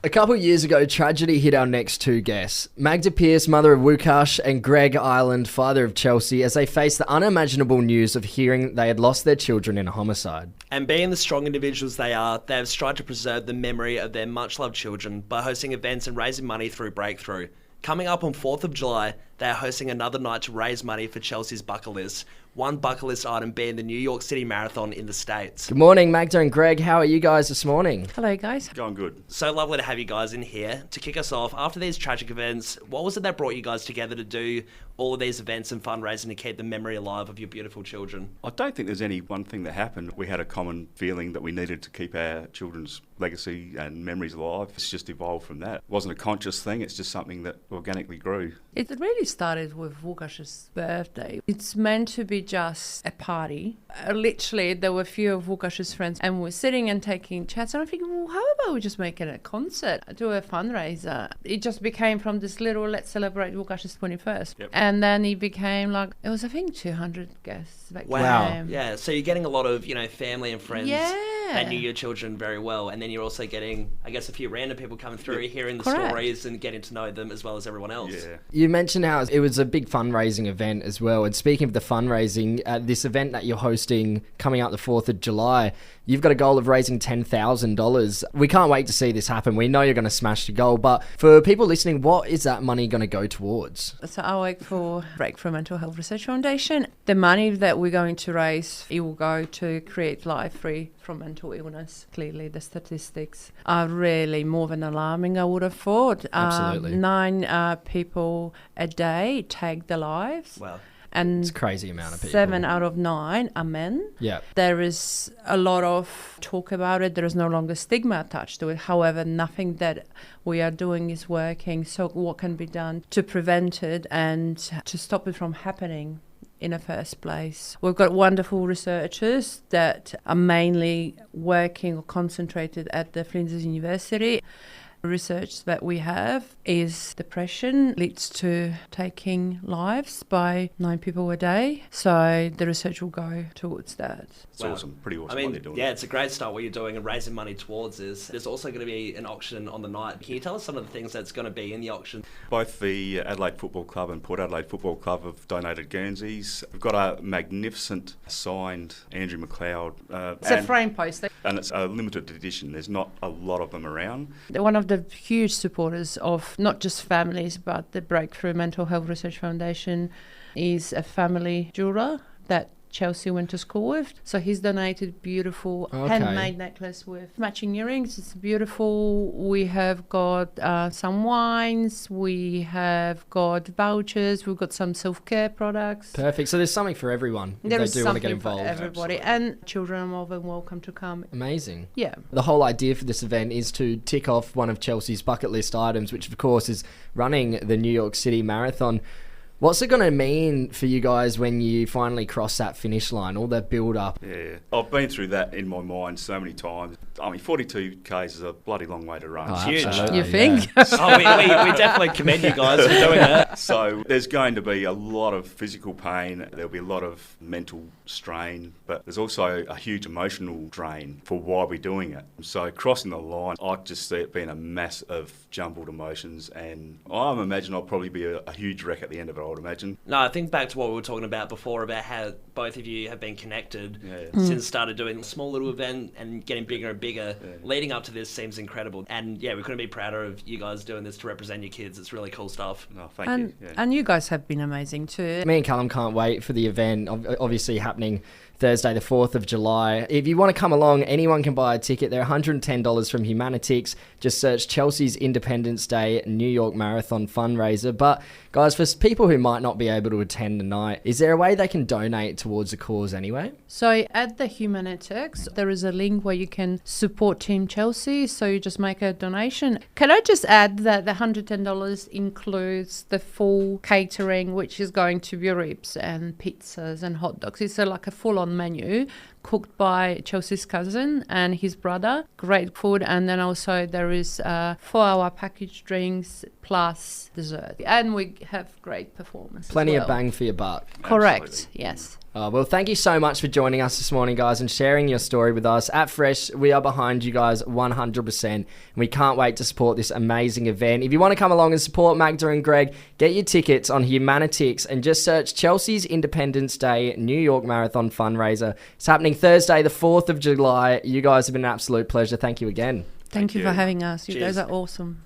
A couple of years ago, tragedy hit our next two guests. Magda Pearce, mother of Wukash, and Greg Ireland, father of Chelsea, as they faced the unimaginable news of hearing they had lost their children in a homicide. And being the strong individuals they are, they have strived to preserve the memory of their much-loved children by hosting events and raising money through Breakthrough. Coming up on 4th of July, they are hosting another night to raise money for Chelsea's bucket list. One bucket list item being the New York City Marathon in the States. Good morning, Magda and Greg. How are you guys this morning? Hello, guys. Going good. So lovely to have you guys in here. To kick us off, after these tragic events, what was it that brought you guys together to do all of these events and fundraising to keep the memory alive of your beautiful children? I don't think there's any one thing that happened. We had a common feeling that we needed to keep our children's legacy and memories alive. It's just evolved from that. It wasn't a conscious thing, it's just something that organically grew. It really started with Wukash's birthday. It's meant to be just a party. Literally, there were a few of Wukash's friends and we're sitting and taking chats, and I'm thinking, well, how about we just make it a concert, do a fundraiser? It just became from this little, let's celebrate Wukash's 21st. Yep. And then it became like, it was, I think, 200 guests back Wow. then. Yeah, so you're getting a lot of, family and friends Yeah. that knew your children very well. And then you're also getting, I guess, a few random people coming through, hearing the Correct. stories and getting to know them as well as everyone else. Yeah. You mentioned how it was a big fundraising event as well. And speaking of the fundraising, this event that you're hosting coming up the 4th of July, you've got a goal of raising $10,000. We can't wait to see this happen. We know you're going to smash the goal. But for people listening, what is that money going to go towards? So I work for Breakthrough Mental Health Research Foundation. The money that we're going to raise, it will go to create life free from mental illness. Clearly, the statistics are really more than alarming, I would have thought. Absolutely. 9 people a day take their lives. Wow. And It's a crazy amount of people. 7 out of 9 are men. Yeah. There is a lot of talk about it. There is no longer stigma attached to it. However, nothing that we are doing is working. So what can be done to prevent it and to stop it from happening in the first place? We've got wonderful researchers that are mainly working or concentrated at the Flinders University. Research that we have is depression leads to taking lives by 9 people a day. So the research will go towards that. It's awesome. Pretty awesome I mean, what they're doing. yeah, it's a great start what you're doing and raising money towards this. There's also going to be an auction on the night. Can you tell us some of the things that's going to be in the auction? Both the Adelaide Football Club and Port Adelaide Football Club have donated Guernseys. We've got a magnificent signed Andrew McLeod. It's a frame poster. And it's a limited edition. There's not a lot of them around. One of the huge supporters of not just families but the Breakthrough Mental Health Research Foundation is a family jeweler that Chelsea went to school with. So he's donated beautiful handmade necklace with matching earrings. It's beautiful. We have got some wines. We have got vouchers. We've got some self-care products. Perfect. So there's something for everyone if There they is do want to get something for involved. everybody. Absolutely. And children are more than welcome to come. Amazing. Yeah. The whole idea for this event is to tick off one of Chelsea's bucket list items, which of course is running the New York City Marathon. What's it going to mean for you guys when you finally cross that finish line, all that build-up? Yeah. I've been through that in my mind so many times. I mean, 42 Ks is a bloody long way to run. Oh, It's huge. absolutely, You think? yeah. Oh, we definitely commend you guys for doing that. So there's going to be a lot of physical pain, there'll be a lot of mental strain, but there's also a huge emotional drain for why we're doing it. So crossing the line, I just see it being a mass of jumbled emotions, and I imagine I'll probably be a huge wreck at the end of it, I would imagine. No, I think back to what we were talking about before about how both of you have been connected Yeah. since started doing a small little event and getting bigger and bigger. Leading up to this seems incredible. And yeah, we couldn't be prouder of you guys doing this to represent your kids. It's really cool stuff. No, thank And, you. Yeah. and you guys have been amazing too. Me and Callum can't wait for the event, obviously happening Thursday the 4th of July. If you want to come along, anyone can buy a ticket. They're $110 from Humanitix. Just search Chelsea's Independence Day New York Marathon fundraiser. But guys, for people who might not be able to attend tonight, is there a way they can donate towards the cause anyway? So at the Humanitix, there is a link where you can support Team Chelsea. So you just make a donation. Can I just add that the $110 includes the full catering, which is going to be ribs and pizzas and hot dogs. It's like a full-on menu cooked by Chelsea's cousin and his brother. Great food. And then also there is 4-hour packaged drinks plus dessert. And we have great performance. Plenty as of well. bang for your buck. Correct. Absolutely. Yes. Well, thank you so much for joining us this morning, guys, and sharing your story with us. At Fresh, we are behind you guys 100%, and we can't wait to support this amazing event. If you want to come along and support Magda and Greg, get your tickets on Humanitix and just search Chelsea's Independence Day New York Marathon Fundraiser. It's happening Thursday, the 4th of July. You guys have been an absolute pleasure. Thank you again. Thank you for having us. You Cheers. guys are awesome.